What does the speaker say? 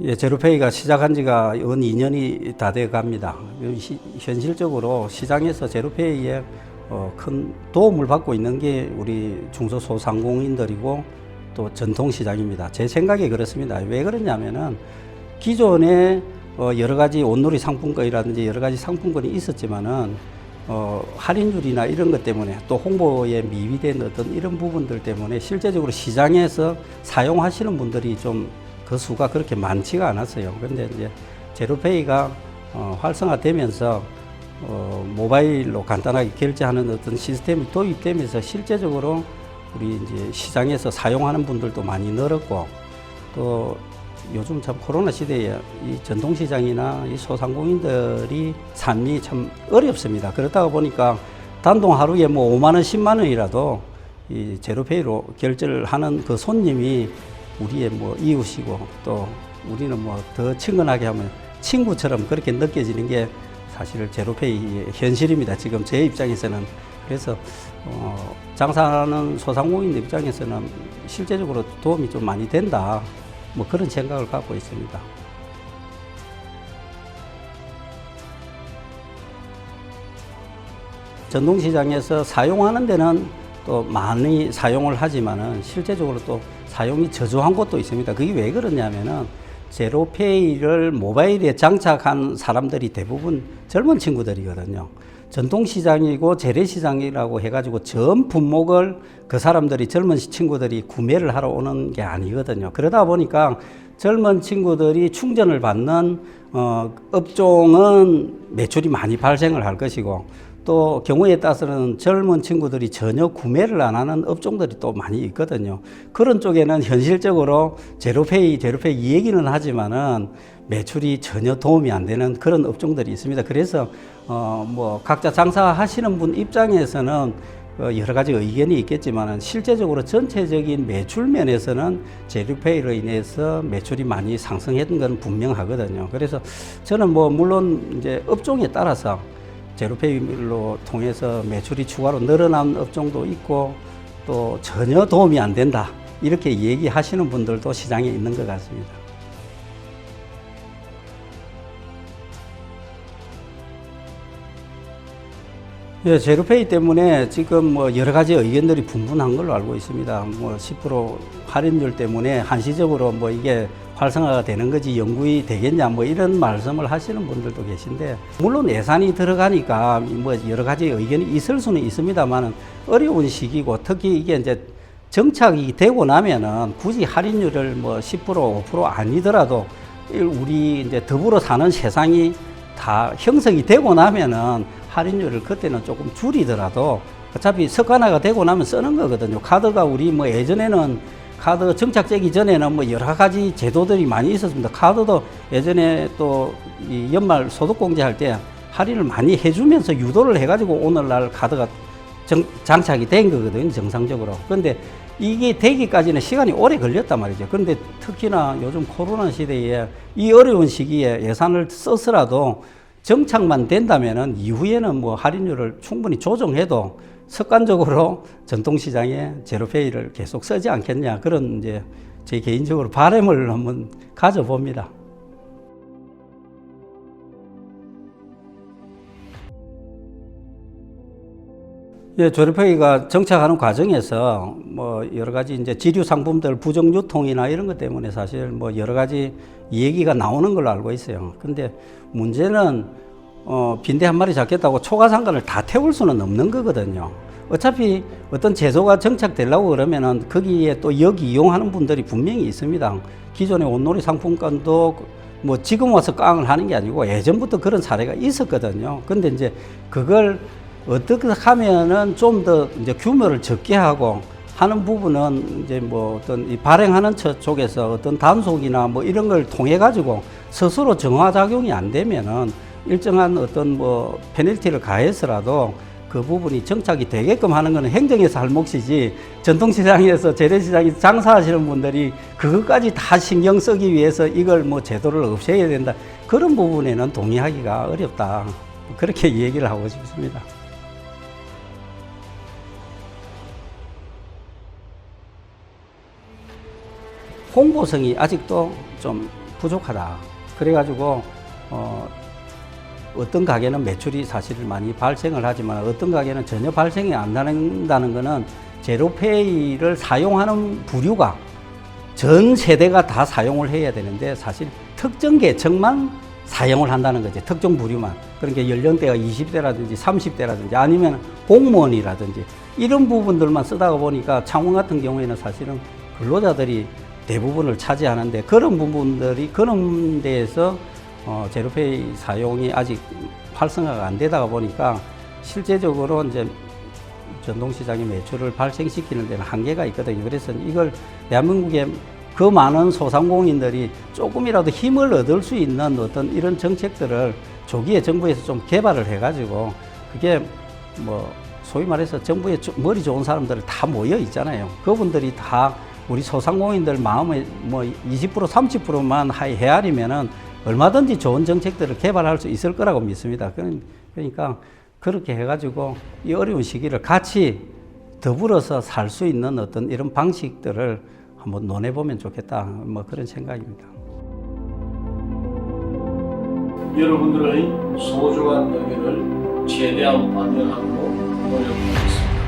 예, 제로페이가 시작한 지가 은 2년이 다 돼 갑니다. 현실적으로 시장에서 제로페이에 큰 도움을 받고 있는 게 우리 중소소상공인들이고 또 전통시장입니다. 제 생각에 그렇습니다. 왜 그러냐면은 기존에 여러 가지 온누리 상품권이라든지 여러 가지 상품권이 있었지만은 할인율이나 이런 것 때문에 또 홍보에 미비된 어떤 이런 부분들 때문에 실제적으로 시장에서 사용하시는 분들이 좀 그 수가 그렇게 많지가 않았어요. 그런데 이제 제로페이가 활성화되면서 모바일로 간단하게 결제하는 어떤 시스템이 도입되면서 실제적으로 우리 이제 시장에서 사용하는 분들도 많이 늘었고, 또 요즘 참 코로나 시대에 이 전통시장이나 이 소상공인들이 삶이 참 어렵습니다. 그렇다고 보니까 단돈 하루에 뭐 5만 원, 10만 원이라도 이 제로페이로 결제를 하는 그 손님이 우리의 뭐 이웃이고, 또 우리는 뭐 더 친근하게 하면 친구처럼 그렇게 느껴지는 게 사실 제로페이의 현실입니다. 지금 제 입장에서는. 그래서 장사하는 소상공인 입장에서는 실제적으로 도움이 좀 많이 된다, 뭐 그런 생각을 갖고 있습니다. 전통시장에서 사용하는 데는 또 많이 사용을 하지만은 실제적으로 또 사용이 저조한 곳도 있습니다. 그게 왜 그러냐면은 제로페이를 모바일에 장착한 사람들이 대부분 젊은 친구들이거든요. 전통시장이고 재래시장이라고 해가지고 전 품목을 그 사람들이, 젊은 친구들이 구매를 하러 오는 게 아니거든요. 그러다 보니까 젊은 친구들이 충전을 받는 업종은 매출이 많이 발생을 할 것이고, 또 경우에 따라서는 젊은 친구들이 전혀 구매를 안 하는 업종들이 또 많이 있거든요. 그런 쪽에는 현실적으로 제로페이 이 얘기는 하지만은 매출이 전혀 도움이 안 되는 그런 업종들이 있습니다. 그래서 뭐 각자 장사하시는 분 입장에서는 여러 가지 의견이 있겠지만은 실제적으로 전체적인 매출 면에서는 제로페이로 인해서 매출이 많이 상승했던 건 분명하거든요. 그래서 저는 뭐 물론 이제 업종에 따라서 제로페이로 통해서 매출이 추가로 늘어난 업종도 있고, 또 전혀 도움이 안 된다, 이렇게 얘기하시는 분들도 시장에 있는 것 같습니다. 예, 제로페이 때문에 지금 뭐 여러 가지 의견들이 분분한 걸로 알고 있습니다. 뭐 10% 할인율 때문에 한시적으로 뭐 이게 활성화가 되는 거지 연구이 되겠냐, 뭐 이런 말씀을 하시는 분들도 계신데, 물론 예산이 들어가니까 뭐 여러 가지 의견이 있을 수는 있습니다만은 어려운 시기고, 특히 이게 이제 정착이 되고 나면은 굳이 할인율을 뭐 10%, 5% 아니더라도 우리 이제 더불어 사는 세상이 다 형성이 되고 나면은 할인율을 그때는 조금 줄이더라도 어차피 습관화가 되고 나면 쓰는 거거든요. 카드가 우리 뭐 예전에는 카드 정착되기 전에는 뭐 여러 가지 제도들이 많이 있었습니다. 카드도 예전에 또 이 연말 소득공제 할 때 할인을 많이 해주면서 유도를 해가지고 오늘날 카드가 장착이 된 거거든요, 정상적으로. 그런데 이게 되기까지는 시간이 오래 걸렸단 말이죠. 그런데 특히나 요즘 코로나 시대에 이 어려운 시기에 예산을 써서라도 정착만 된다면은 이후에는 뭐 할인율을 충분히 조정해도 습관적으로 전통시장에 제로페이를 계속 쓰지 않겠냐, 그런 이제 제 개인적으로 바람을 한번 가져봅니다. 예, 제로페이가 정착하는 과정에서 뭐 여러 가지 이제 지류 상품들 부정 유통이나 이런 것 때문에 사실 뭐 여러 가지 얘기가 나오는 걸로 알고 있어요. 근데 문제는 빈대 한 마리 잡겠다고 초과상관을 다 태울 수는 없는 거거든요. 어차피 어떤 제도가 정착되려고 그러면은 거기에 또 여기 이용하는 분들이 분명히 있습니다. 기존의 온누리 상품권도 뭐 지금 와서 깡을 하는 게 아니고 예전부터 그런 사례가 있었거든요. 근데 이제 그걸 어떻게 하면은 좀 더 이제 규모를 적게 하고 하는 부분은 이제 뭐 어떤 이 발행하는 쪽에서 어떤 단속이나 뭐 이런 걸 통해 가지고 스스로 정화작용이 안 되면은 일정한 어떤 뭐 페널티를 가해서라도 그 부분이 정착이 되게끔 하는 것은 행정에서 할 몫이지, 전통시장에서 재래시장에서 장사하시는 분들이 그것까지 다 신경 쓰기 위해서 이걸 뭐 제도를 없애야 된다, 그런 부분에는 동의하기가 어렵다, 그렇게 얘기를 하고 싶습니다. 홍보성이 아직도 좀 부족하다. 그래가지고 어떤 가게는 매출이 사실 많이 발생을 하지만 어떤 가게는 전혀 발생이 안 나는다는 것은 제로페이를 사용하는 부류가 전 세대가 다 사용을 해야 되는데 사실 특정 계층만 사용을 한다는 거죠. 특정 부류만. 그러니까 연령대가 20대라든지 30대라든지 아니면 공무원이라든지 이런 부분들만 쓰다가 보니까 창원 같은 경우에는 사실은 근로자들이 대부분을 차지하는데 그런 부분들이 그런 데에서 제로페이 사용이 아직 활성화가 안 되다가 보니까 실제적으로 이제 전동시장의 매출을 발생시키는 데는 한계가 있거든요. 그래서 이걸 대한민국의 그 많은 소상공인들이 조금이라도 힘을 얻을 수 있는 어떤 이런 정책들을 조기에 정부에서 좀 개발을 해가지고 그게 뭐 소위 말해서 정부에 머리 좋은 사람들 다 모여 있잖아요. 그분들이 다 우리 소상공인들 마음에 뭐 20% 30%만 헤아리면은 얼마든지 좋은 정책들을 개발할 수 있을 거라고 믿습니다. 그러니까 그렇게 해가지고 이 어려운 시기를 같이 더불어서 살 수 있는 어떤 이런 방식들을 한번 논해보면 좋겠다. 뭐 그런 생각입니다. 여러분들의 소중한 의견을 최대한 반영하도록 노력하겠습니다.